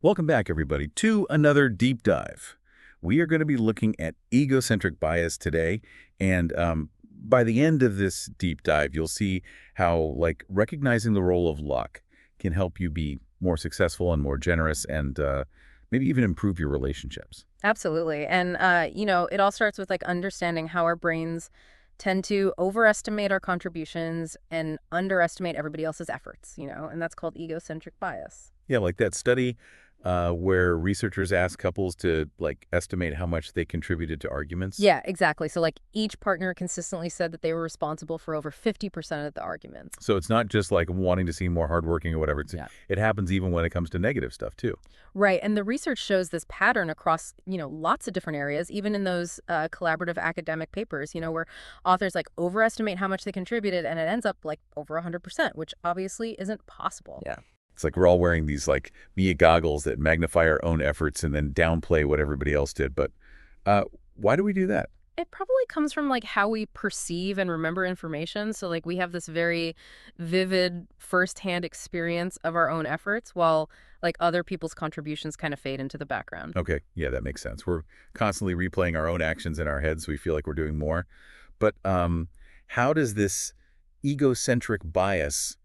Welcome back, everybody, to another deep dive. We are going to be looking at egocentric bias today, and by the end of this deep dive, you'll see how, recognizing the role of luck can help you be more successful and more generous and maybe even improve your relationships. Absolutely. And, it all starts with understanding how our brains tend to overestimate our contributions and underestimate everybody else's efforts, and that's called egocentric bias. Yeah, like that study where researchers asked couples to, estimate how much they contributed to arguments. Yeah, exactly. So, each partner consistently said that they were responsible for over 50% of the arguments. So it's not just like wanting to seem more hardworking or whatever. Yeah. It happens even when it comes to negative stuff, too. Right. And the research shows this pattern across, lots of different areas, even in those collaborative academic papers, where authors overestimate how much they contributed and it ends up over 100%, which obviously isn't possible. Yeah. It's like we're all wearing these Mia goggles that magnify our own efforts and then downplay what everybody else did. But uh, why do we do that? It probably comes from how we perceive and remember information. So we have this very vivid firsthand experience of our own efforts while other people's contributions kind of fade into the background. Okay, yeah, that makes sense. We're constantly replaying our own actions in our heads, so we feel like we're doing more. But how does this egocentric bias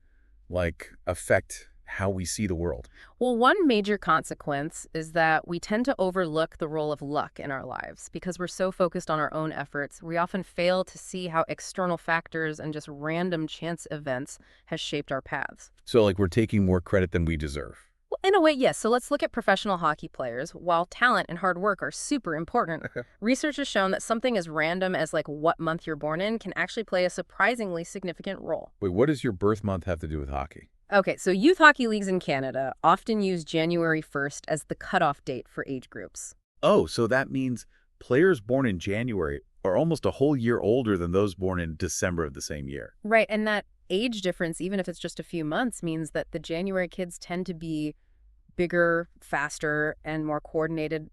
affect how we see the world? Well, one major consequence is that we tend to overlook the role of luck in our lives because we're so focused on our own efforts. We often fail to see how external factors and just random chance events has shaped our paths. So we're taking more credit than we deserve. Well, in a way, yes. So let's look at professional hockey players. While talent and hard work are super important, Okay. research has shown that something as random as what month you're born in can actually play a surprisingly significant role. Wait, what does your birth month have to do with hockey? Okay, so youth hockey leagues in Canada often use January 1st as the cutoff date for age groups. Oh, so that means players born in January are almost a whole year older than those born in December of the same year. Right, and that age difference, even if it's just a few months, means that the January kids tend to be bigger, faster, and more coordinated,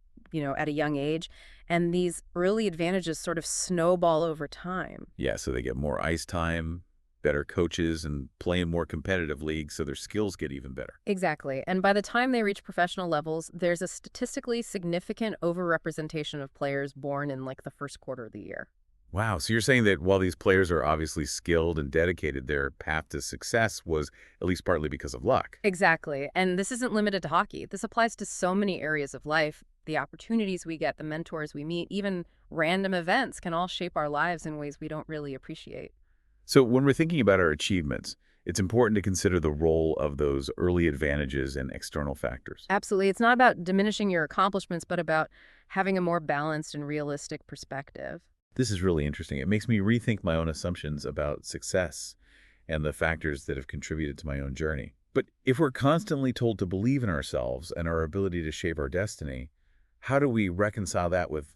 at a young age. And these early advantages sort of snowball over time. Yeah, so they get more ice time, better coaches, and play in more competitive leagues, so their skills get even better. Exactly. And by the time they reach professional levels, there's a statistically significant overrepresentation of players born in the first quarter of the year. Wow, so you're saying that while these players are obviously skilled and dedicated, their path to success was at least partly because of luck. Exactly. And this isn't limited to hockey. This applies to so many areas of life. The opportunities we get, the mentors we meet, even random events can all shape our lives in ways we don't really appreciate. So when we're thinking about our achievements, it's important to consider the role of those early advantages and external factors. Absolutely. It's not about diminishing your accomplishments, but about having a more balanced and realistic perspective. This is really interesting. It makes me rethink my own assumptions about success and the factors that have contributed to my own journey. But if we're constantly told to believe in ourselves and our ability to shape our destiny, how do we reconcile that with,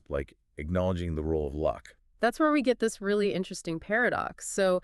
acknowledging the role of luck? That's where we get this really interesting paradox. So,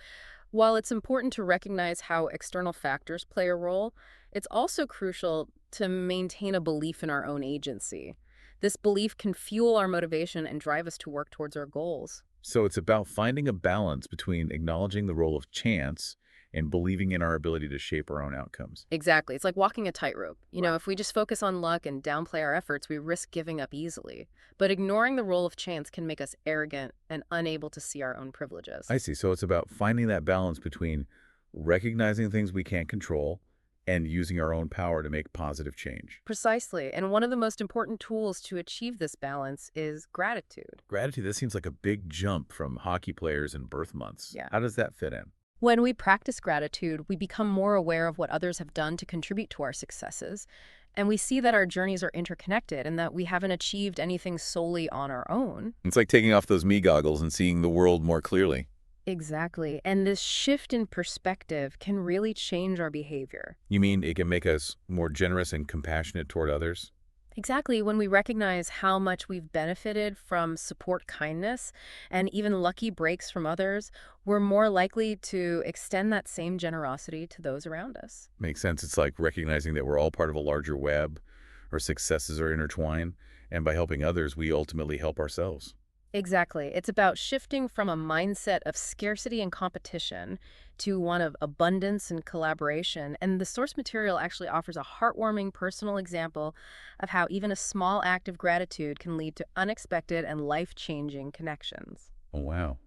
while it's important to recognize how external factors play a role, it's also crucial to maintain a belief in our own agency. This belief can fuel our motivation and drive us to work towards our goals. So it's about finding a balance between acknowledging the role of chance and believing in our ability to shape our own outcomes. Exactly. It's like walking a tightrope. Right. If we just focus on luck and downplay our efforts, we risk giving up easily. But ignoring the role of chance can make us arrogant and unable to see our own privileges. I see. So it's about finding that balance between recognizing things we can't control and using our own power to make positive change. Precisely. And one of the most important tools to achieve this balance is gratitude. Gratitude, this seems like a big jump from hockey players and birth months. Yeah. How does that fit in? When we practice gratitude, we become more aware of what others have done to contribute to our successes. And we see that our journeys are interconnected and that we haven't achieved anything solely on our own. It's like taking off those me goggles and seeing the world more clearly. Exactly. And this shift in perspective can really change our behavior. You mean it can make us more generous and compassionate toward others? Exactly. When we recognize how much we've benefited from support kindness and even lucky breaks from others, we're more likely to extend that same generosity to those around us. Makes sense. It's like recognizing that we're all part of a larger web. Our successes are intertwined, and by helping others, we ultimately help ourselves. Exactly. It's about shifting from a mindset of scarcity and competition to one of abundance and collaboration. And the source material actually offers a heartwarming personal example of how even a small act of gratitude can lead to unexpected and life-changing connections. Oh, wow.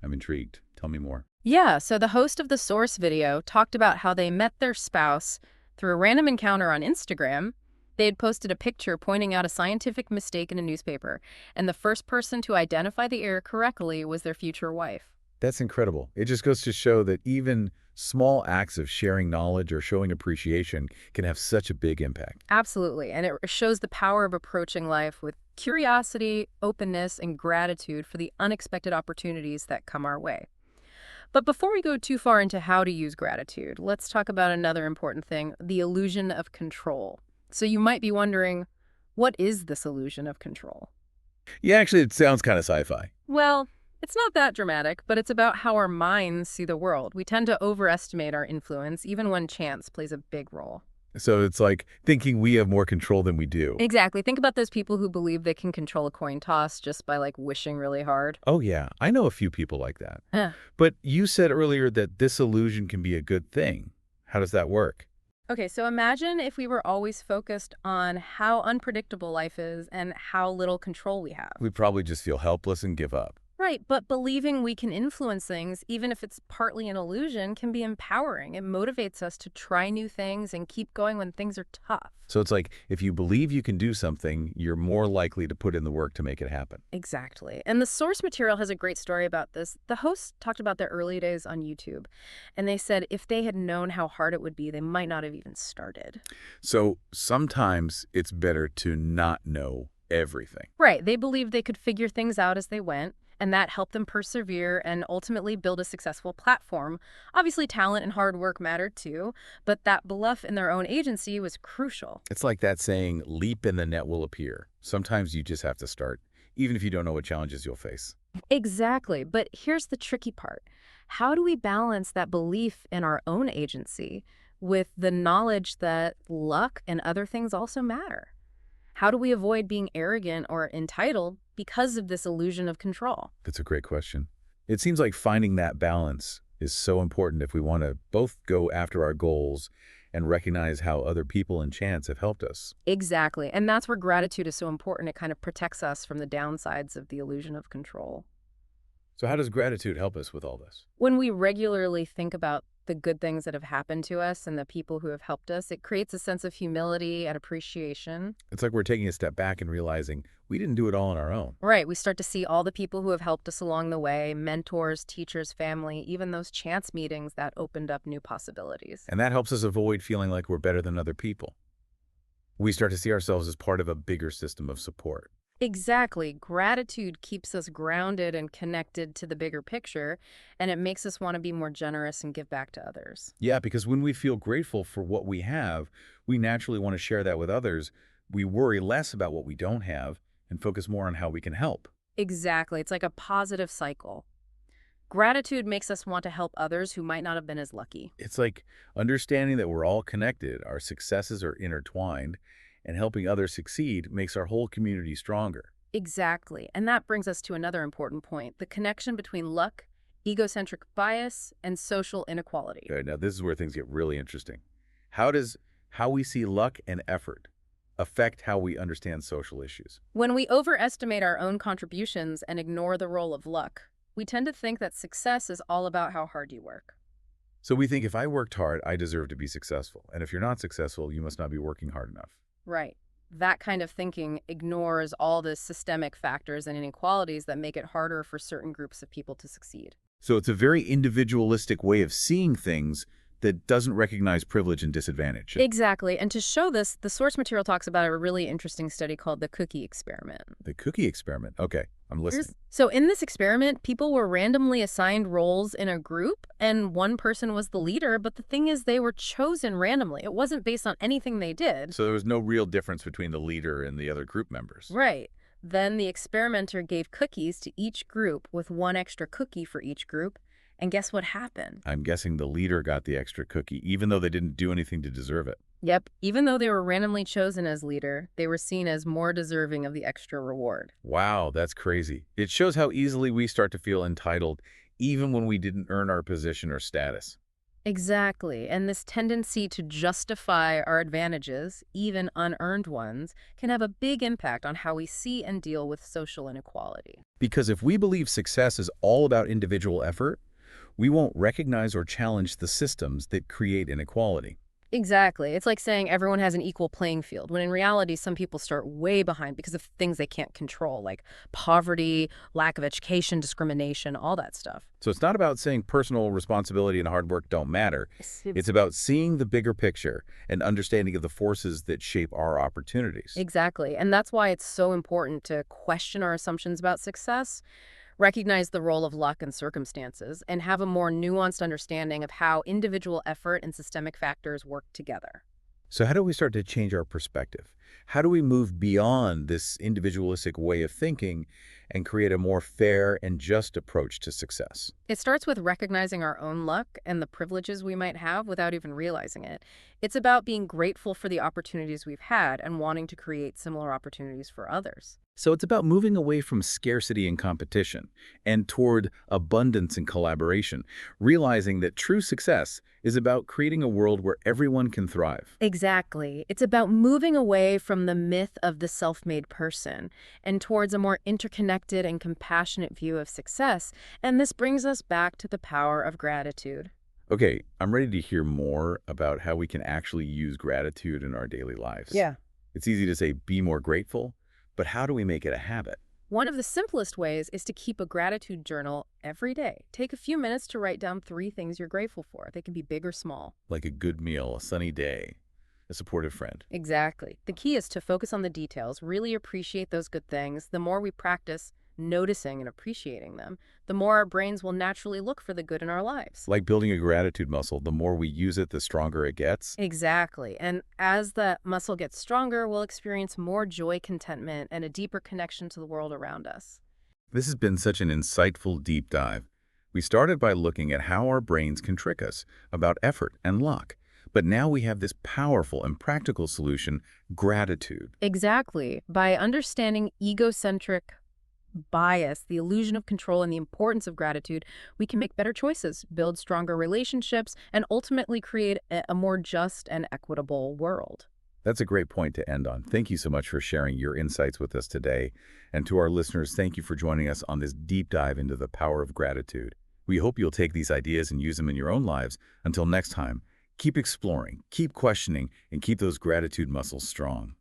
I'm intrigued. Tell me more. Yeah, so the host of the source video talked about how they met their spouse through a random encounter on Instagram. They had posted a picture pointing out a scientific mistake in a newspaper, and the first person to identify the error correctly was their future wife. That's incredible. It just goes to show that even small acts of sharing knowledge or showing appreciation can have such a big impact. Absolutely, and it shows the power of approaching life with curiosity, openness, and gratitude for the unexpected opportunities that come our way. But before we go too far into how to use gratitude, let's talk about another important thing, the illusion of control. So you might be wondering, what is this illusion of control? Yeah, actually, it sounds kind of sci-fi. Well, it's not that dramatic, but it's about how our minds see the world. We tend to overestimate our influence, even when chance plays a big role. So it's like thinking we have more control than we do. Exactly. Think about those people who believe they can control a coin toss just by wishing really hard. Oh, yeah. I know a few people like that. Huh. But you said earlier that this illusion can be a good thing. How does that work? Okay, so imagine if we were always focused on how unpredictable life is and how little control we have. We probably just feel helpless and give up. Right, but believing we can influence things, even if it's partly an illusion, can be empowering. It motivates us to try new things and keep going when things are tough. So it's like if you believe you can do something, you're more likely to put in the work to make it happen. Exactly. And the source material has a great story about this. The host talked about their early days on YouTube, and they said if they had known how hard it would be, they might not have even started. So sometimes it's better to not know everything. Right, they believed they could figure things out as they went, and that helped them persevere and ultimately build a successful platform. Obviously, talent and hard work mattered too, but that bluff in their own agency was crucial. It's like that saying, leap and the net will appear. Sometimes you just have to start, even if you don't know what challenges you'll face. Exactly, but here's the tricky part. How do we balance that belief in our own agency with the knowledge that luck and other things also matter? How do we avoid being arrogant or entitled because of this illusion of control? That's a great question. It seems like finding that balance is so important if we want to both go after our goals and recognize how other people and chance have helped us. Exactly. And that's where gratitude is so important. It kind of protects us from the downsides of the illusion of control. So how does gratitude help us with all this? When we regularly think about the good things that have happened to us and the people who have helped us, it creates a sense of humility and appreciation. It's like we're taking a step back and realizing we didn't do it all on our own. Right. We start to see all the people who have helped us along the way, mentors, teachers, family, even those chance meetings that opened up new possibilities. And that helps us avoid feeling like we're better than other people. We start to see ourselves as part of a bigger system of support. Exactly. Gratitude keeps us grounded and connected to the bigger picture, and it makes us want to be more generous and give back to others. Yeah, because when we feel grateful for what we have, we naturally want to share that with others. We worry less about what we don't have and focus more on how we can help. Exactly. It's like a positive cycle. Gratitude makes us want to help others who might not have been as lucky. It's like understanding that we're all connected, our successes are intertwined, and helping others succeed makes our whole community stronger. Exactly. And that brings us to another important point, the connection between luck, egocentric bias, and social inequality. Okay, now this is where things get really interesting. How does how we see luck and effort affect how we understand social issues? When we overestimate our own contributions and ignore the role of luck, we tend to think that success is all about how hard you work. So we think if I worked hard, I deserve to be successful. And if you're not successful, you must not be working hard enough. Right. That kind of thinking ignores all the systemic factors and inequalities that make it harder for certain groups of people to succeed. So it's a very individualistic way of seeing things that doesn't recognize privilege and disadvantage. Exactly. And to show this, the source material talks about a really interesting study called the cookie experiment. The cookie experiment. Okay, I'm listening. So in this experiment, people were randomly assigned roles in a group, and one person was the leader, but the thing is they were chosen randomly. It wasn't based on anything they did. So there was no real difference between the leader and the other group members. Right. Then the experimenter gave cookies to each group with one extra cookie for each group. And guess what happened? I'm guessing the leader got the extra cookie, even though they didn't do anything to deserve it. Yep, even though they were randomly chosen as leader, they were seen as more deserving of the extra reward. Wow, that's crazy. It shows how easily we start to feel entitled, even when we didn't earn our position or status. Exactly, and this tendency to justify our advantages, even unearned ones, can have a big impact on how we see and deal with social inequality. Because if we believe success is all about individual effort, we won't recognize or challenge the systems that create inequality. Exactly. It's like saying everyone has an equal playing field, when in reality, some people start way behind because of things they can't control, like poverty, lack of education, discrimination, all that stuff. So it's not about saying personal responsibility and hard work don't matter. It's about seeing the bigger picture and understanding of the forces that shape our opportunities. Exactly. And that's why it's so important to question our assumptions about success, recognize the role of luck and circumstances, and have a more nuanced understanding of how individual effort and systemic factors work together. So how do we start to change our perspective? How do we move beyond this individualistic way of thinking and create a more fair and just approach to success? It starts with recognizing our own luck and the privileges we might have without even realizing it. It's about being grateful for the opportunities we've had and wanting to create similar opportunities for others. So it's about moving away from scarcity and competition and toward abundance and collaboration, realizing that true success is about creating a world where everyone can thrive. Exactly. It's about moving away from the myth of the self-made person and towards a more interconnected and compassionate view of success. And this brings us back to the power of gratitude. Okay, I'm ready to hear more about how we can actually use gratitude in our daily lives. Yeah. It's easy to say, be more grateful, but how do we make it a habit? One of the simplest ways is to keep a gratitude journal every day. Take a few minutes to write down 3 things you're grateful for. They can be big or small. Like a good meal, a sunny day, a supportive friend. Exactly. The key is to focus on the details, really appreciate those good things. The more we practice noticing and appreciating them, the more our brains will naturally look for the good in our lives. Like building a gratitude muscle, the more we use it, the stronger it gets. Exactly. And as the muscle gets stronger, we'll experience more joy, contentment, and a deeper connection to the world around us. This has been such an insightful deep dive. We started by looking at how our brains can trick us about effort and luck. But now we have this powerful and practical solution, gratitude. Exactly. By understanding egocentric bias, the illusion of control, and the importance of gratitude, we can make better choices, build stronger relationships, and ultimately create a more just and equitable world. That's a great point to end on. Thank you so much for sharing your insights with us today. And to our listeners, thank you for joining us on this deep dive into the power of gratitude. We hope you'll take these ideas and use them in your own lives. Until next time, keep exploring, keep questioning, and keep those gratitude muscles strong.